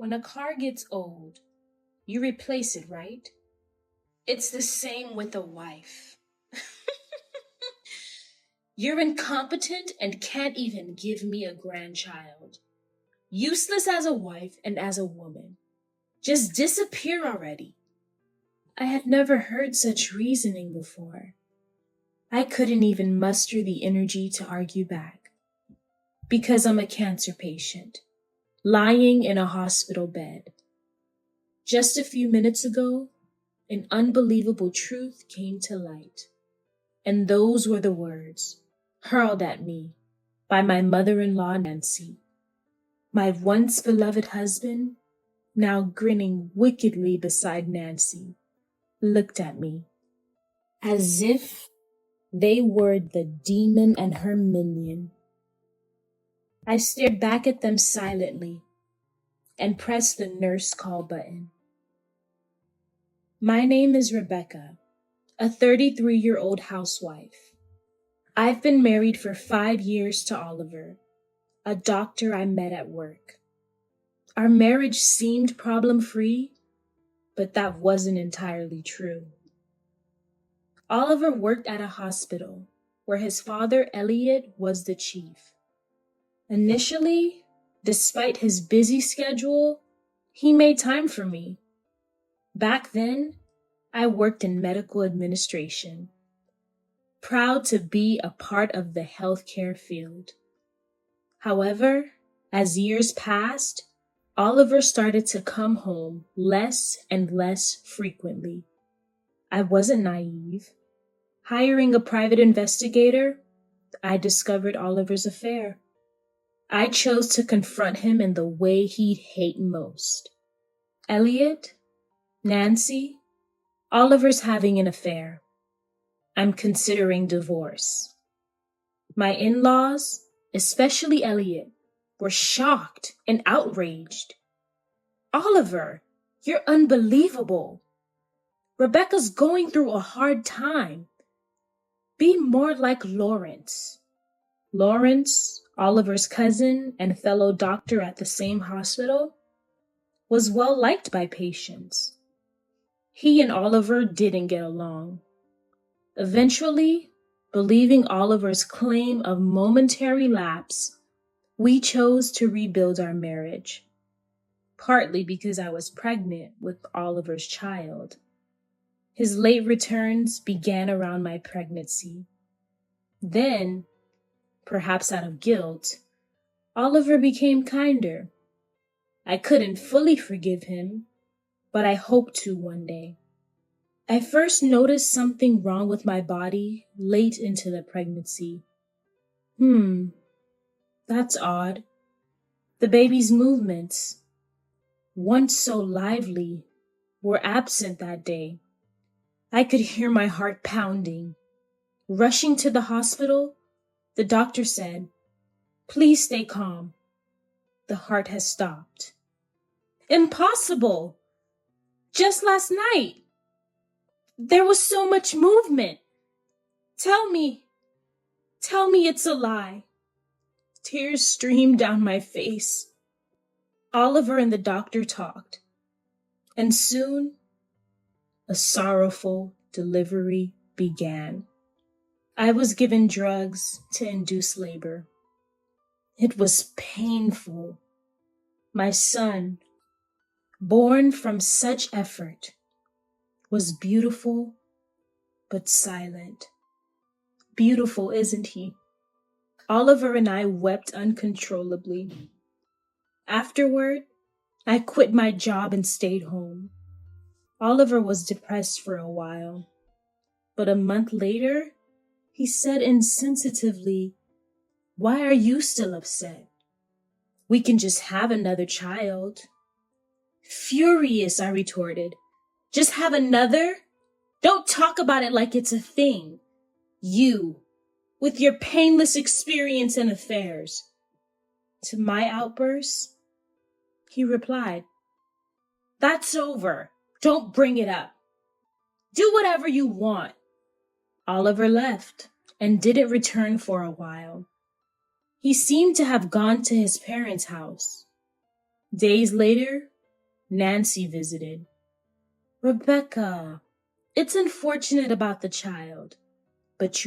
When a car gets old, you replace it, right? It's the same with a wife. You're incompetent and can't even give me a grandchild. Useless as a wife and as a woman. Just disappear already. I had never heard such reasoning before. I couldn't even muster the energy to argue back. Because I'm a cancer patient, lying in a hospital bed. Just a few minutes ago, an unbelievable truth came to light. And those were the words, hurled at me by my mother-in-law, Nancy. My once beloved husband, now grinning wickedly beside Nancy, looked at me as if they were the demon and her minion. I stared back at them silently and pressed the nurse call button. My name is Rebecca, a 33-year-old housewife. I've been married for 5 years to Oliver, a doctor I met at work. Our marriage seemed problem-free, but that wasn't entirely true. Oliver worked at a hospital where his father, Elliot, was the chief. Initially, despite his busy schedule, he made time for me. Back then, I worked in medical administration, proud to be a part of the healthcare field. However, as years passed, Oliver started to come home less and less frequently. I wasn't naive. Hiring a private investigator, I discovered Oliver's affair. I chose to confront him in the way he'd hate most. Elliot, Nancy, Oliver's having an affair. I'm considering divorce. My in-laws, especially Elliot, were shocked and outraged. Oliver, you're unbelievable. Rebecca's going through a hard time. Be more like Lawrence. Lawrence, Oliver's cousin and fellow doctor at the same hospital, was well liked by patients. He and Oliver didn't get along. Eventually, believing Oliver's claim of momentary lapse, we chose to rebuild our marriage, partly because I was pregnant with Oliver's child. His late returns began around my pregnancy. Then, perhaps out of guilt, Oliver became kinder. I couldn't fully forgive him, but I hoped to one day. I first noticed something wrong with my body late into the pregnancy. That's odd. The baby's movements, once so lively, were absent that day. I could hear my heart pounding. Rushing to the hospital, the doctor said, "Please stay calm. The heart has stopped." Impossible! Just last night, there was so much movement. Tell me it's a lie. Tears streamed down my face. Oliver and the doctor talked, and soon a sorrowful delivery began. I was given drugs to induce labor. It was painful. My son, born from such effort, was beautiful but silent. Beautiful, isn't he? Oliver and I wept uncontrollably. Afterward, I quit my job and stayed home. Oliver was depressed for a while, but a month later, he said insensitively, "Why are you still upset? We can just have another child." Furious, I retorted. "Just have another? Don't talk about it like it's a thing. You, with your painless experience and affairs." To my outburst, he replied, "That's over. Don't bring it up. Do whatever you want." Oliver left and didn't return for a while. He seemed to have gone to his parents' house. Days later, Nancy visited. Rebecca, it's unfortunate about the child, but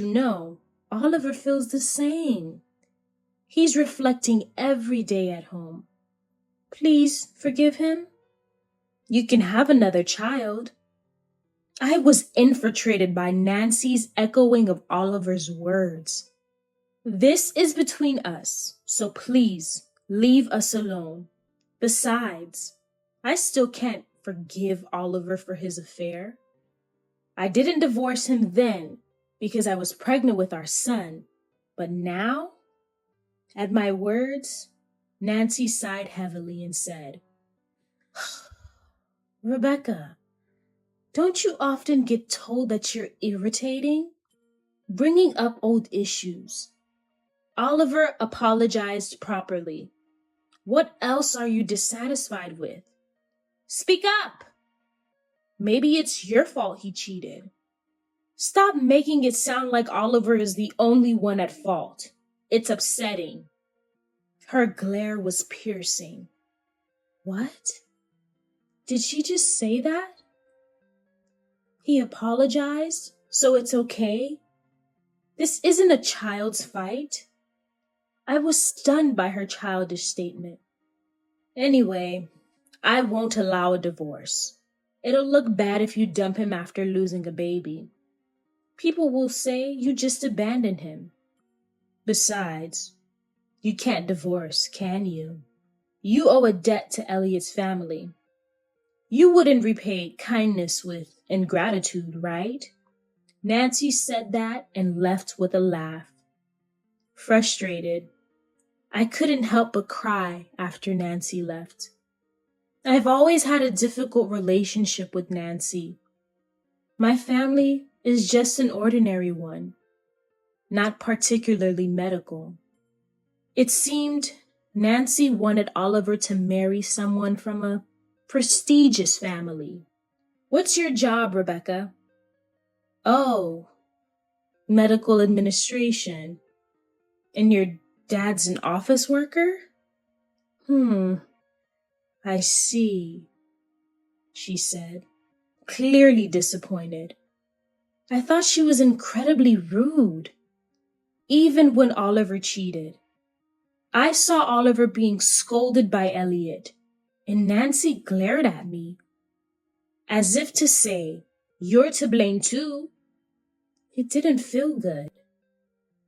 Oliver feels the same. He's reflecting every day at home. Please forgive him. You can have another child. I was infiltrated by Nancy's echoing of Oliver's words. This is between us, so please leave us alone. Besides, I still can't forgive Oliver for his affair. I didn't divorce him then because I was pregnant with our son, but now, at my words, Nancy sighed heavily and said, Rebecca, don't you often get told that you're irritating? Bringing up old issues. Oliver apologized properly. What else are you dissatisfied with? Speak up! Maybe it's your fault he cheated. Stop making it sound like Oliver is the only one at fault. It's upsetting. Her glare was piercing. What? Did she just say that? He apologized, so it's okay? This isn't a child's fight. I was stunned by her childish statement. Anyway, I won't allow a divorce. It'll look bad if you dump him after losing a baby. People will say you just abandoned him. Besides, you can't divorce, can you? You owe a debt to Elliot's family. You wouldn't repay kindness with ingratitude, right? Nancy said that and left with a laugh. Frustrated, I couldn't help but cry after Nancy left. I've always had a difficult relationship with Nancy. My family is just an ordinary one, not particularly medical. It seemed Nancy wanted Oliver to marry someone from a prestigious family. What's your job, Rebecca? Oh, medical administration. And your dad's an office worker? I see, she said, clearly disappointed. I thought she was incredibly rude, even when Oliver cheated. I saw Oliver being scolded by Elliot, and Nancy glared at me, as if to say, you're to blame too. It didn't feel good.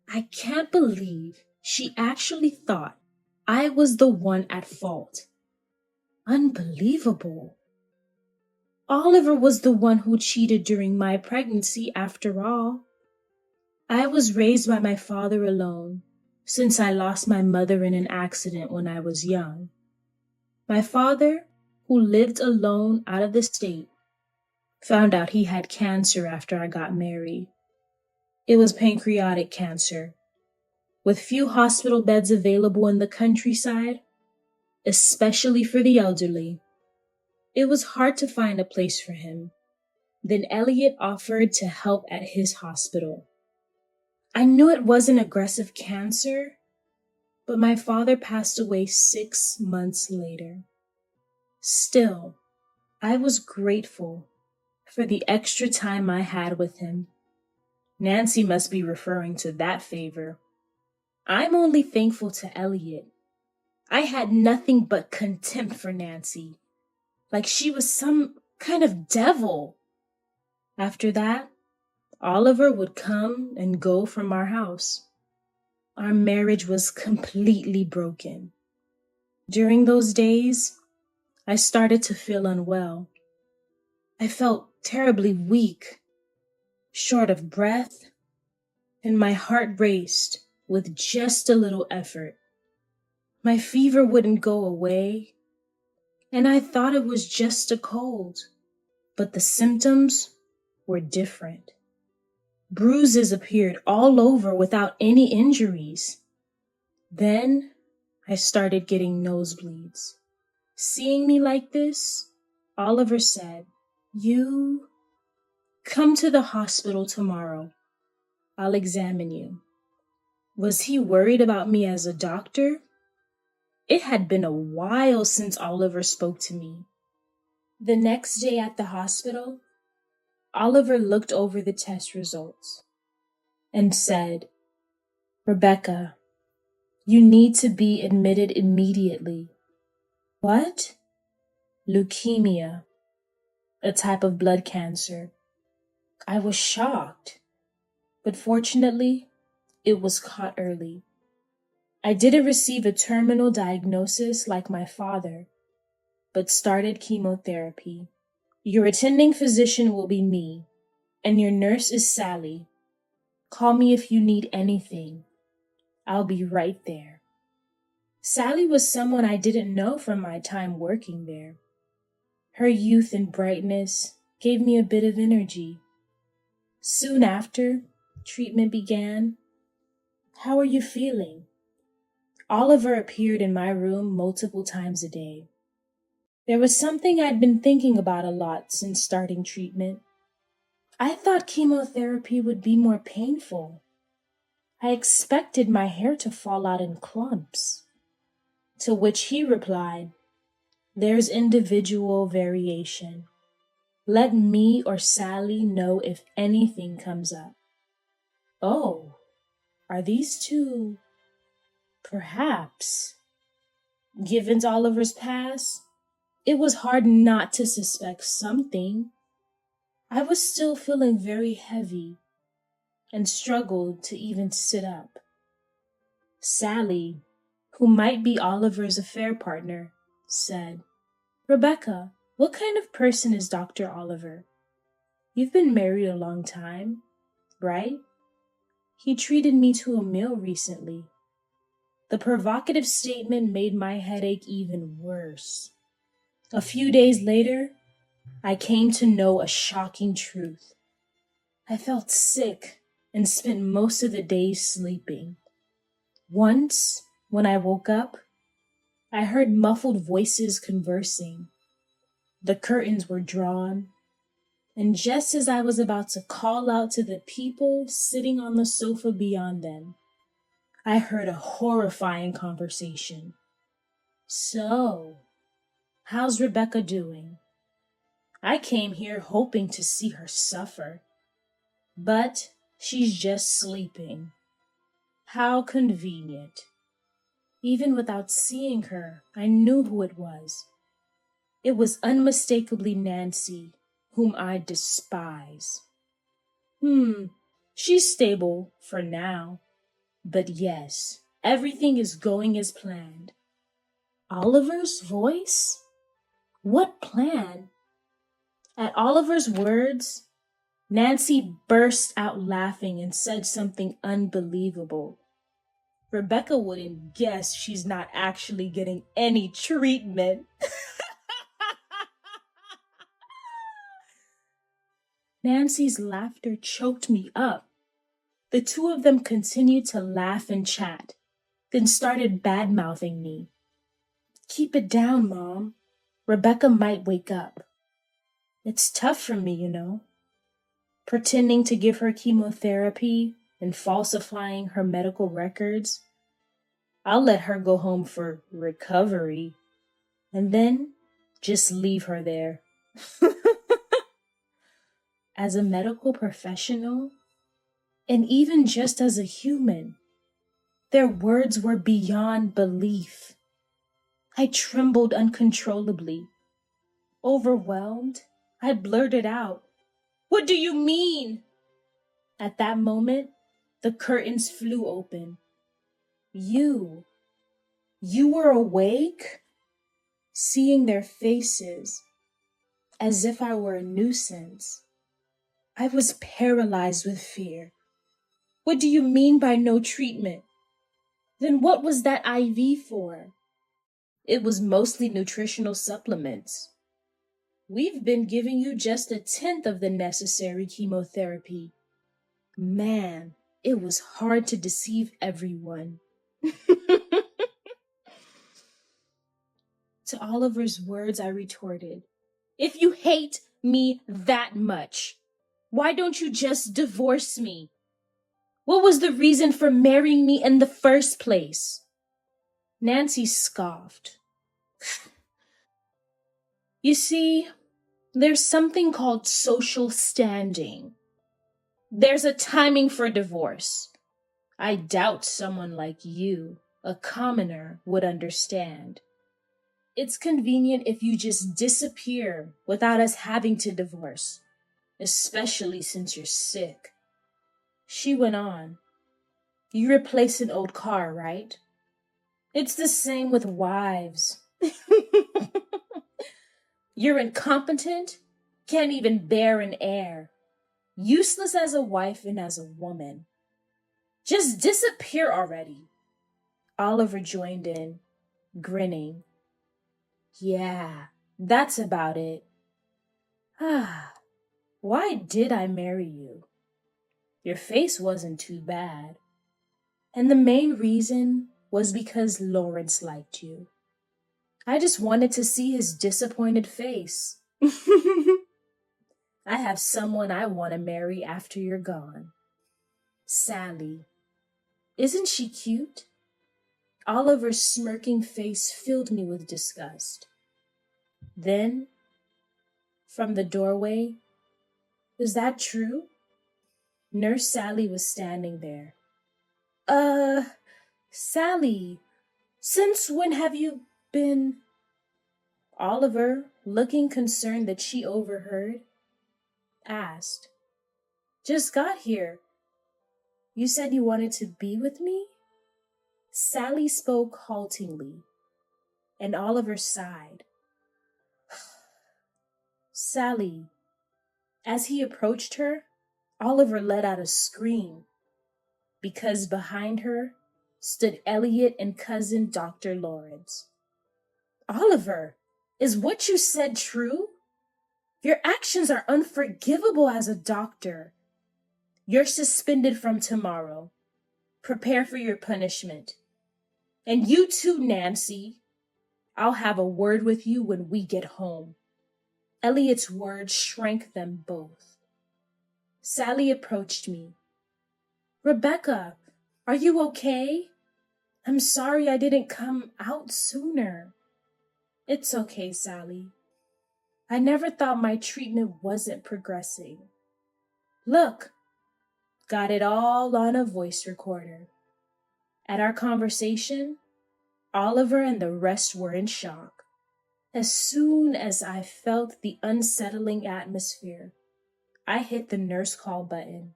I can't believe she actually thought I was the one at fault. Unbelievable. Oliver was the one who cheated during my pregnancy after all. I was raised by my father alone, since I lost my mother in an accident when I was young. My father, who lived alone out of the state, found out he had cancer after I got married. It was pancreatic cancer. With few hospital beds available in the countryside, especially for the elderly, it was hard to find a place for him. Then Elliot offered to help at his hospital. I knew it wasn't aggressive cancer, but my father passed away 6 months later. Still, I was grateful for the extra time I had with him. Nancy must be referring to that favor. I'm only thankful to Elliot. I had nothing but contempt for Nancy, like she was some kind of devil. After that, Oliver would come and go from our house. Our marriage was completely broken. During those days, I started to feel unwell. I felt terribly weak, short of breath, and my heart raced with just a little effort. My fever wouldn't go away, and I thought it was just a cold, but the symptoms were different. Bruises appeared all over without any injuries. Then I started getting nosebleeds. Seeing me like this, Oliver said, "You come to the hospital tomorrow. I'll examine you." Was he worried about me as a doctor? It had been a while since Oliver spoke to me. The next day at the hospital, Oliver looked over the test results and said, "Rebecca, you need to be admitted immediately." "What?" "Leukemia, a type of blood cancer." I was shocked, but fortunately, it was caught early. I didn't receive a terminal diagnosis like my father, but started chemotherapy. Your attending physician will be me, and your nurse is Sally. Call me if you need anything. I'll be right there. Sally was someone I didn't know from my time working there. Her youth and brightness gave me a bit of energy. Soon after, treatment began. "How are you feeling?" Oliver appeared in my room multiple times a day. There was something I'd been thinking about a lot since starting treatment. I thought chemotherapy would be more painful. I expected my hair to fall out in clumps. To which he replied, "There's individual variation. Let me or Sally know if anything comes up." Oh, are these two, perhaps? Given Oliver's past, it was hard not to suspect something. I was still feeling very heavy and struggled to even sit up. Sally, who might be Oliver's affair partner, said, "Rebecca, what kind of person is Dr. Oliver? You've been married a long time, right? He treated me to a meal recently." The provocative statement made my headache even worse. A few days later, I came to know a shocking truth. I felt sick and spent most of the day sleeping. Once, when I woke up, I heard muffled voices conversing. The curtains were drawn, and just as I was about to call out to the people sitting on the sofa beyond them, I heard a horrifying conversation. "So, how's Rebecca doing? I came here hoping to see her suffer, but she's just sleeping. How convenient." Even without seeing her, I knew who it was. It was unmistakably Nancy, whom I despise. She's stable for now. But yes, everything is going as planned. Oliver's voice? What plan? At Oliver's words, Nancy burst out laughing and said something unbelievable. Rebecca wouldn't guess she's not actually getting any treatment. Nancy's laughter choked me up. The two of them continued to laugh and chat, then started bad-mouthing me. "Keep it down, Mom. Rebecca might wake up." It's tough for me, pretending to give her chemotherapy and falsifying her medical records. I'll let her go home for recovery and then just leave her there. As a medical professional, and even just as a human, their words were beyond belief. I trembled uncontrollably. Overwhelmed, I blurted out, "What do you mean?" At that moment, the curtains flew open. You were awake?" Seeing their faces, as if I were a nuisance, I was paralyzed with fear. "What do you mean by no treatment? Then what was that IV for?" "It was mostly nutritional supplements. We've been giving you just a tenth of the necessary chemotherapy." Man, it was hard to deceive everyone. To Oliver's words, I retorted, "If you hate me that much, why don't you just divorce me? What was the reason for marrying me in the first place?" Nancy scoffed. "You see, There's something called social standing. There's a timing for divorce. I doubt someone like you, a commoner, would understand. It's convenient if you just disappear without us having to divorce, especially since you're sick. She went on. You replace an old car, right? It's the same with wives. You're incompetent, can't even bear an heir, useless as a wife and as a woman. Just disappear already. Oliver joined in, grinning. Yeah, that's about it. Ah, why did I marry you? Your face wasn't too bad. And the main reason was because Lawrence liked you. I just wanted to see his disappointed face. I have someone I want to marry after you're gone. Sally. Isn't she cute? Oliver's smirking face filled me with disgust. Then, from the doorway, is that true? Nurse Sally was standing there. Sally, since when have you been... Oliver, looking concerned that she overheard, asked, Just got here. You said you wanted to be with me? Sally spoke haltingly, and Oliver sighed. Sally. As he approached her, Oliver let out a scream, because behind her stood Elliot and cousin Dr. Lawrence. Oliver, is what you said true? Your actions are unforgivable as a doctor. You're suspended from tomorrow. Prepare for your punishment. And you too, Nancy. I'll have a word with you when we get home. Elliot's words shrank them both. Sally approached me. Rebecca, are you okay? I'm sorry I didn't come out sooner. It's okay, Sally. I never thought my treatment wasn't progressing. Look, got it all on a voice recorder. At our conversation, Oliver and the rest were in shock. As soon as I felt the unsettling atmosphere, I hit the nurse call button.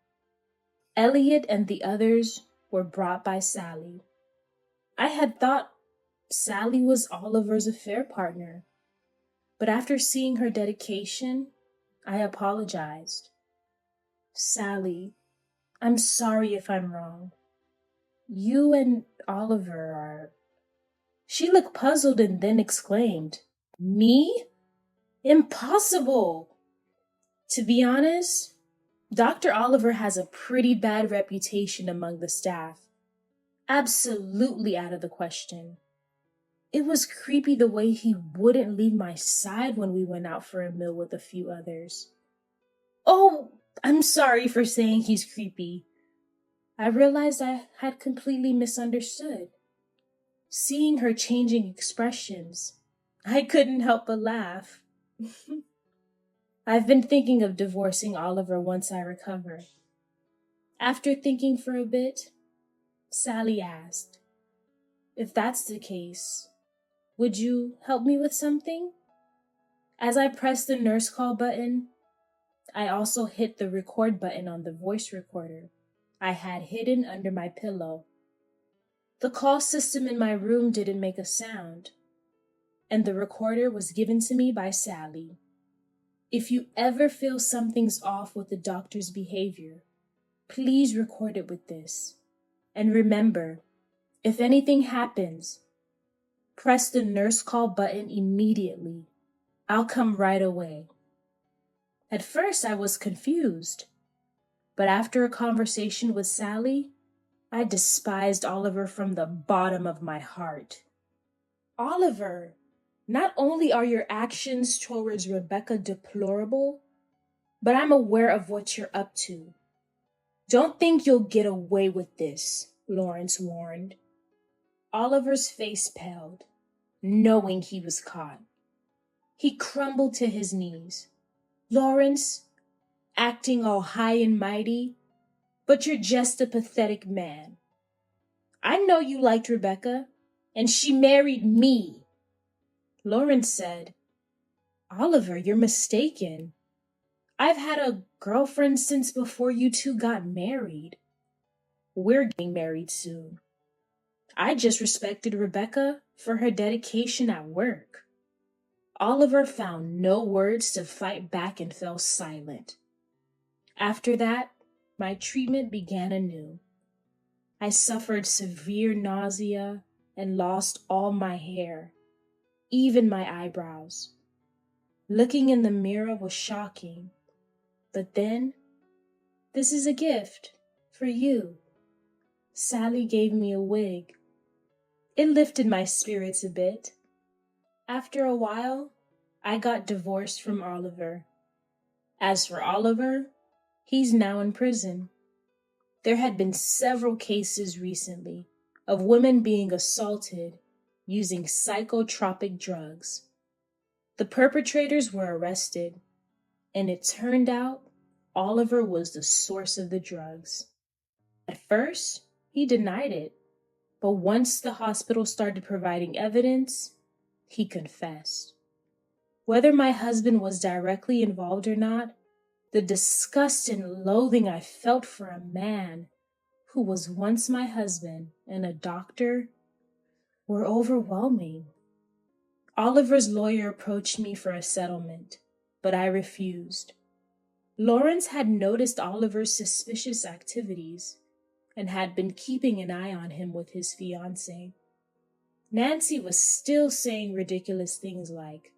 Elliot and the others were brought by Sally. I had thought Sally was Oliver's affair partner, but after seeing her dedication, I apologized. Sally, I'm sorry if I'm wrong. You and Oliver are... She looked puzzled and then exclaimed, Me? Impossible! To be honest, Dr. Oliver has a pretty bad reputation among the staff. Absolutely out of the question. It was creepy the way he wouldn't leave my side when we went out for a meal with a few others. Oh, I'm sorry for saying he's creepy. I realized I had completely misunderstood. Seeing her changing expressions, I couldn't help but laugh. I've been thinking of divorcing Oliver once I recover. After thinking for a bit, Sally asked, If that's the case, would you help me with something? As I pressed the nurse call button, I also hit the record button on the voice recorder I had hidden under my pillow. The call system in my room didn't make a sound, and the recorder was given to me by Sally. If you ever feel something's off with the doctor's behavior, please record it with this. And remember, if anything happens, press the nurse call button immediately. I'll come right away. At first, I was confused, but after a conversation with Sally, I despised Oliver from the bottom of my heart. Oliver, not only are your actions towards Rebecca deplorable, but I'm aware of what you're up to. Don't think you'll get away with this, Lawrence warned. Oliver's face paled, knowing he was caught. He crumbled to his knees. Lawrence, acting all high and mighty, but you're just a pathetic man. I know you liked Rebecca, and she married me. Lawrence said, Oliver, you're mistaken. I've had a girlfriend since before you two got married. We're getting married soon. I just respected Rebecca for her dedication at work. Oliver found no words to fight back and fell silent. After that, my treatment began anew. I suffered severe nausea and lost all my hair, even my eyebrows. Looking in the mirror was shocking. But then, this is a gift for you. Sally gave me a wig. It lifted my spirits a bit. After a while, I got divorced from Oliver. As for Oliver, he's now in prison. There had been several cases recently of women being assaulted using psychotropic drugs. The perpetrators were arrested, and it turned out Oliver was the source of the drugs. At first, he denied it, but once the hospital started providing evidence, he confessed. Whether my husband was directly involved or not, the disgust and loathing I felt for a man who was once my husband and a doctor were overwhelming. Oliver's lawyer approached me for a settlement, but I refused. Lawrence had noticed Oliver's suspicious activities and had been keeping an eye on him with his fiancée. Nancy was still saying ridiculous things like,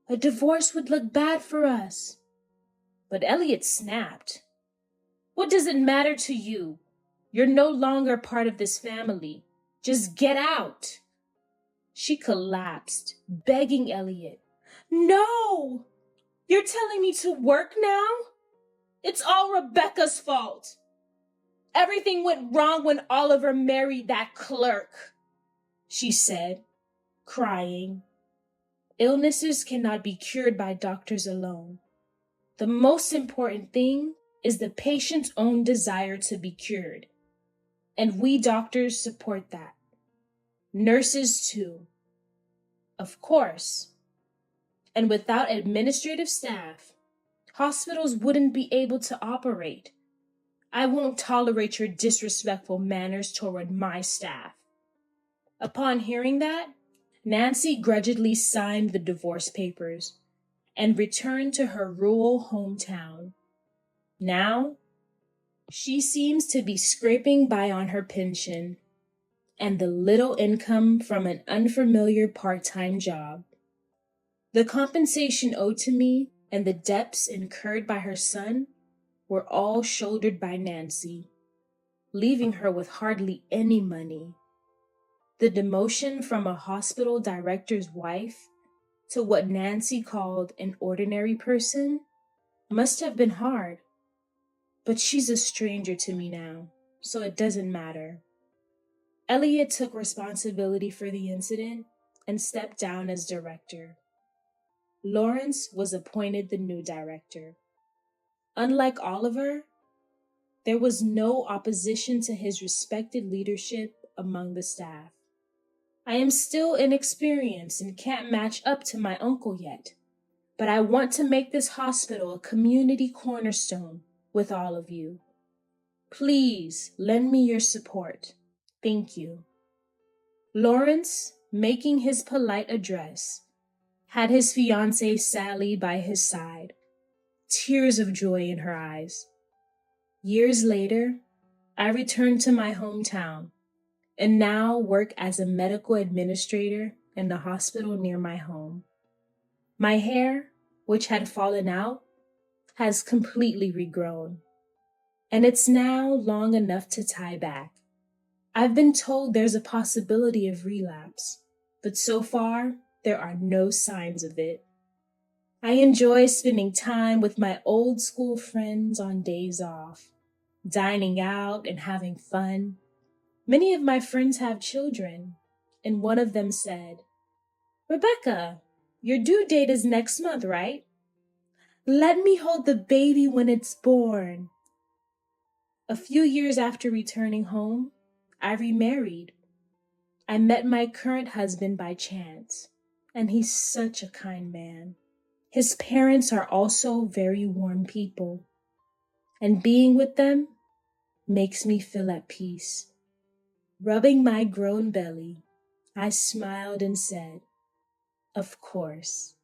"A divorce would look bad for us." But Elliot snapped. "What does it matter to you? You're no longer part of this family. Just get out." She collapsed, begging Elliot, "No! You're telling me to work now? It's all Rebecca's fault. Everything went wrong when Oliver married that clerk," she said, crying. Illnesses cannot be cured by doctors alone. The most important thing is the patient's own desire to be cured. And we doctors support that. Nurses too. Of course. And without administrative staff, hospitals wouldn't be able to operate. I won't tolerate your disrespectful manners toward my staff. Upon hearing that, Nancy grudgingly signed the divorce papers and returned to her rural hometown. Now, she seems to be scraping by on her pension and the little income from an unfamiliar part-time job. The compensation owed to me and the debts incurred by her son were all shouldered by Nancy, leaving her with hardly any money. The demotion from a hospital director's wife to what Nancy called an ordinary person must have been hard. But she's a stranger to me now, so it doesn't matter. Elliot took responsibility for the incident and stepped down as director. Lawrence was appointed the new director. Unlike Oliver, there was no opposition to his respected leadership among the staff. I am still inexperienced and can't match up to my uncle yet, but I want to make this hospital a community cornerstone with all of you. Please lend me your support. Thank you." Lawrence, making his polite address, had his fiancée Sally by his side, tears of joy in her eyes. Years later, I returned to my hometown and now work as a medical administrator in the hospital near my home. My hair, which had fallen out, has completely regrown, and it's now long enough to tie back. I've been told there's a possibility of relapse, but so far, there are no signs of it. I enjoy spending time with my old school friends on days off, dining out and having fun. Many of my friends have children, and one of them said, "Rebecca, your due date is next month, right?" Let me hold the baby when it's born. A few years after returning home, I remarried. I met my current husband by chance, and he's such a kind man. His parents are also very warm people, and being with them makes me feel at peace. Rubbing my grown belly, I smiled and said, "Of course."